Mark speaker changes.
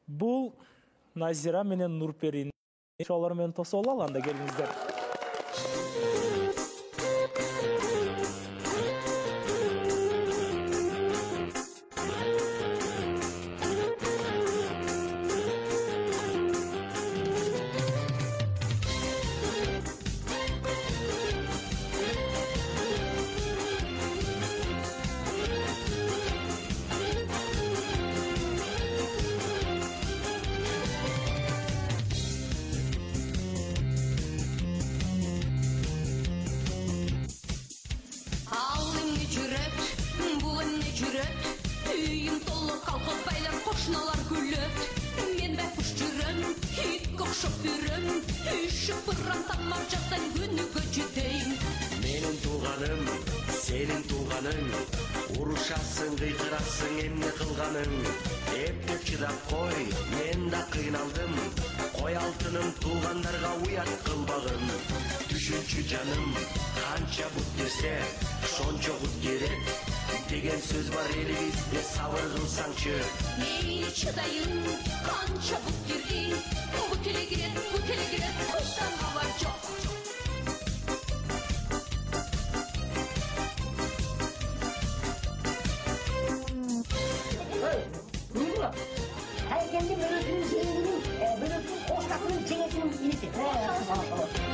Speaker 1: Бул Назира менен Нурперин шоолор менен тосолу алганда келиңиздер.
Speaker 2: Үйім толы қалқыз байлар қошыналар күліп. Мен бәк күш жүрім, ит көкшіп бүрім. Үйшіп бұран тамақ жақтан күнігі жүдейін.
Speaker 3: Менің туғаным, сенің туғаның. Ұрышасың, қиқырасың, емне қылғаның. Ептеп шыдап қой, мен да қиналдым. Қой алтыным туғандарға уят қылбағын. Түшінші жаным, қанша бұт десе, шончо бұт керек. Деген сөз бар елімізде, сабыр қылсаңшы.
Speaker 2: Мейлі шыдайын, қанша бұт кердей. Бұт еле керет, құстан хабар жоқ.
Speaker 4: Herkendi bölüsünün şeyinin, bölüsünün koştasının çenesinin ilisi.